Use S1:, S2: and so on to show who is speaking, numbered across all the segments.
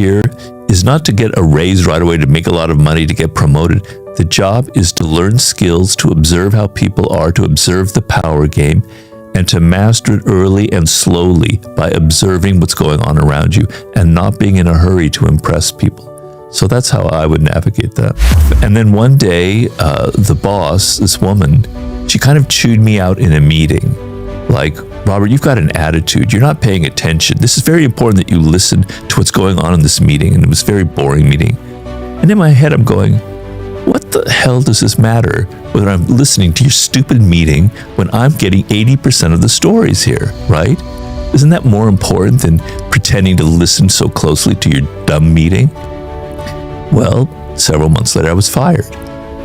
S1: here is not to get a raise right away, to make a lot of money, to get promoted. The job is to learn skills, to observe how people are, to observe the power game, and to master it early and slowly by observing what's going on around you and not being in a hurry to impress people. So that's how I would navigate that. And then one day, the boss, this woman, she kind of chewed me out in a meeting. Like, Robert, you've got an attitude. You're not paying attention. This is very important that you listen to what's going on in this meeting. And it was a very boring meeting. And in my head, I'm going, what the hell does this matter whether I'm listening to your stupid meeting when I'm getting 80% of the stories here, right? Isn't that more important than pretending to listen so closely to your dumb meeting? Well, several months later, I was fired.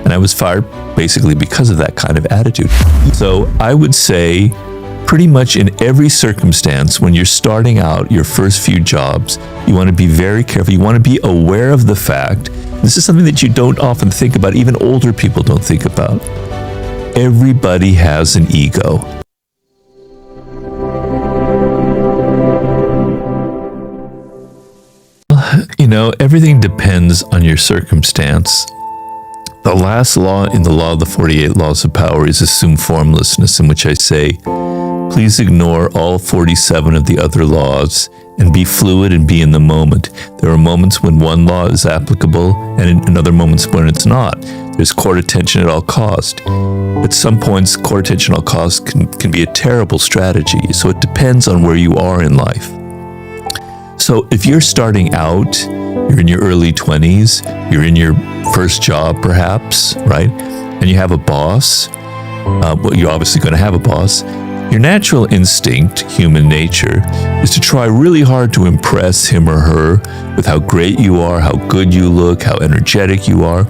S1: And I was fired basically because of that kind of attitude. So I would say pretty much in every circumstance, when you're starting out your first few jobs, you want to be very careful. You want to be aware of the fact, this is something that you don't often think about, even older people don't think about. Everybody has an ego. You know, everything depends on your circumstance. The last law in the law of the 48 laws of power is assume formlessness, in which I say, please ignore all 47 of the other laws and be fluid and be in the moment. There are moments when one law is applicable and in other moments when it's not. There's court attention at all cost. At some points, court attention at all cost can be a terrible strategy. So it depends on where you are in life. So if you're starting out, you're in your early 20s, you're in your first job perhaps, right? And you have a boss. Well, you're obviously going to have a boss. Your natural instinct, human nature, is to try really hard to impress him or her with how great you are, how good you look, how energetic you are.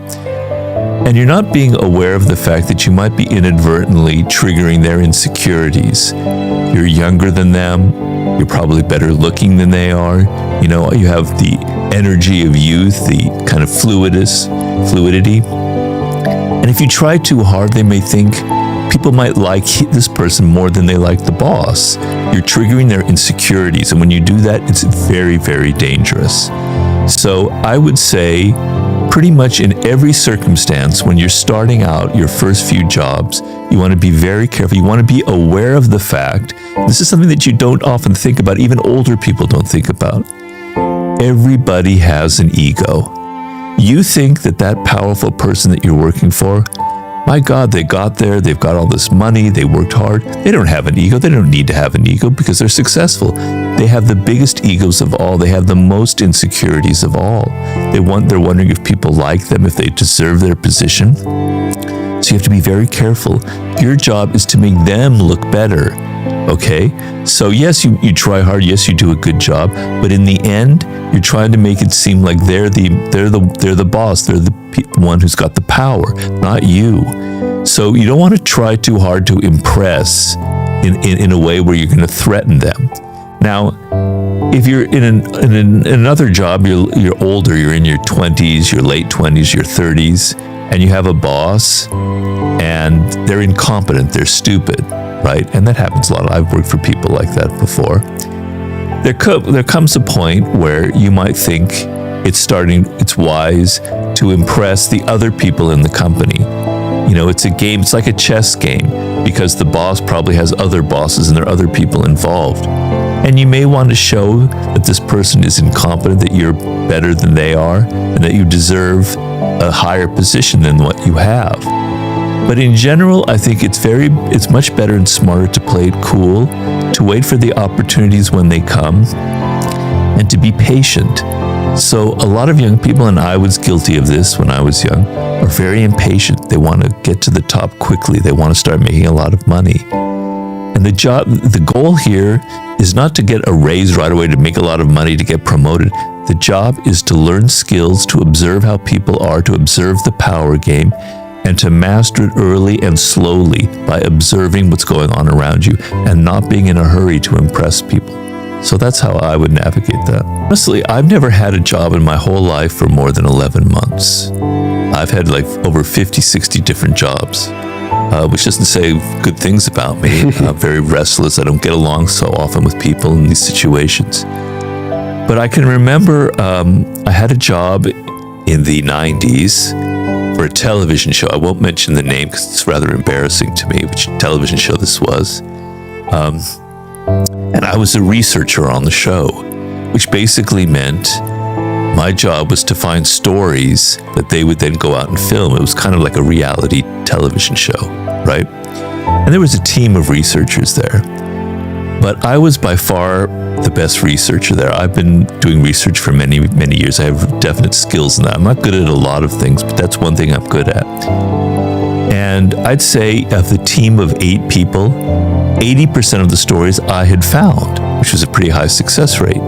S1: And you're not being aware of the fact that you might be inadvertently triggering their insecurities. You're younger than them. You're probably better looking than they are. You know, you have the energy of youth, the kind of fluidity. And if you try too hard, they may think people might like this person more than they like the boss. You're triggering their insecurities. And when you do that, it's very, very dangerous. So I would say pretty much in every circumstance, when you're starting out your first few jobs, you want to be very careful. You want to be aware of the fact, this is something that you don't often think about, even older people don't think about. Everybody has an ego. You think that that powerful person that you're working for, my God, they got there, they've got all this money, they worked hard. They don't have an ego. They don't need to have an ego because they're successful. They have the biggest egos of all. They have the most insecurities of all. They're wondering if people like them, if they deserve their position. So you have to be very careful. Your job is to make them look better. Okay? So yes, you try hard. Yes, you do a good job. But in the end, you're trying to make it seem like they're the boss. They're the one who's got the power, not you. So you don't want to try too hard to impress in a way where you're going to threaten them. Now, if you're in another job, you're older, you're in your 20s, your late 20s, your 30s, and you have a boss, and they're incompetent, they're stupid, right? And that happens a lot. I've worked for people like that before. There comes a point where you might think it's wise to impress the other people in the company. You know, it's a game, it's like a chess game, because the boss probably has other bosses and there are other people involved. And you may want to show that this person is incompetent, that you're better than they are, and that you deserve a higher position than what you have. But in general, I think it's much better and smarter to play it cool, to wait for the opportunities when they come, and to be patient. So a lot of young people, and I was guilty of this when I was young, are very impatient. They want to get to the top quickly. They want to start making a lot of money. And the goal here is not to get a raise right away, to make a lot of money, to get promoted. The job is to learn skills, to observe how people are, to observe the power game, and to master it early and slowly by observing what's going on around you and not being in a hurry to impress people. So that's how I would navigate that. Honestly, I've never had a job in my whole life for more than 11 months. I've had like over 50, 60 different jobs, which doesn't say good things about me. I'm very restless. I don't get along so often with people in these situations. But I can remember I had a job in the 90s for a television show. I won't mention the name because it's rather embarrassing to me, which television show this was. And I was a researcher on the show, which basically meant my job was to find stories that they would then go out and film. It was kind of like a reality television show, right? And there was a team of researchers there. But I was by far the best researcher there. I've been doing research for many, many years. I have definite skills in that. I'm not good at a lot of things, but that's one thing I'm good at. And I'd say of the team of 8 people, 80% of the stories I had found, which was a pretty high success rate.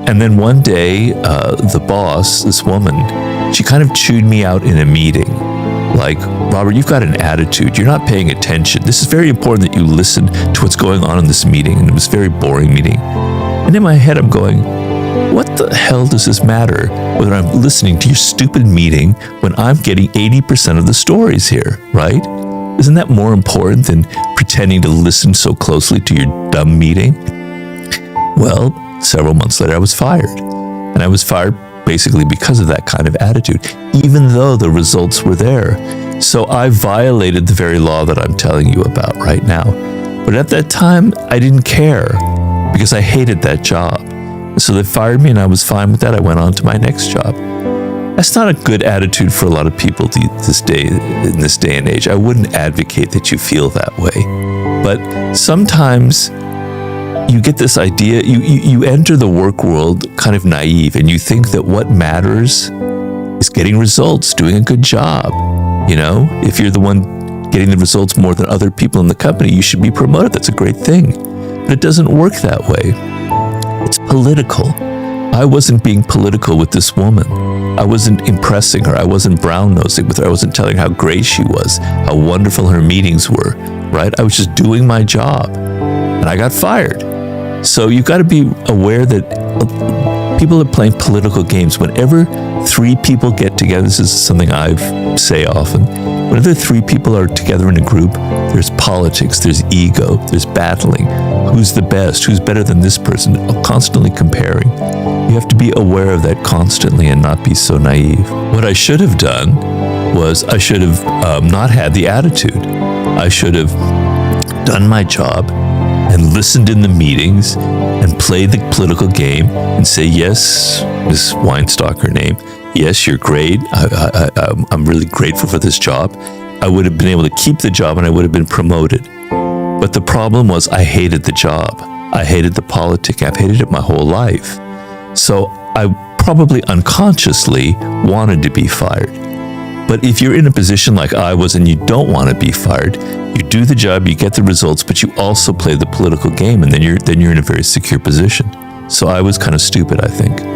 S1: And then one day, the boss, this woman, she kind of chewed me out in a meeting. Like, Robert, you've got an attitude. You're not paying attention. This is very important that you listen to what's going on in this meeting. And it was a very boring meeting. And in my head, I'm going, what the hell does this matter whether I'm listening to your stupid meeting when I'm getting 80% of the stories here, right? Isn't that more important than pretending to listen so closely to your dumb meeting? Well, several months later, I was fired. And I was fired basically because of that kind of attitude, even though the results were there. So I violated the very law that I'm telling you about right now. But at that time, I didn't care because I hated that job. So they fired me and I was fine with that. I went on to my next job. That's not a good attitude for a lot of people in this day and age. I wouldn't advocate that you feel that way. But sometimes you get this idea, you enter the work world kind of naive, and you think that what matters is getting results, doing a good job. You know, if you're the one getting the results more than other people in the company, you should be promoted. That's a great thing. But it doesn't work that way. It's political. I wasn't being political with this woman. I wasn't impressing her. I wasn't brown-nosing with her. I wasn't telling her how great she was, how wonderful her meetings were, right? I was just doing my job, and I got fired. So you've got to be aware that people are playing political games. Whenever 3 people get together, this is something I say often, whenever 3 people are together in a group, there's politics, there's ego, there's battling. Who's the best? Who's better than this person? Constantly comparing. You have to be aware of that constantly and not be so naive. What I should have done was I should have not had the attitude. I should have done my job and listened in the meetings and played the political game and say, yes, Miss Weinstock, her name, yes, you're great. I'm really grateful for this job. I would have been able to keep the job and I would have been promoted. But the problem was I hated the job. I hated the politic. I've hated it my whole life. So I probably unconsciously wanted to be fired. But if you're in a position like I was and you don't want to be fired, you do the job, you get the results, but you also play the political game, and then you're in a very secure position. So I was kind of stupid, I think.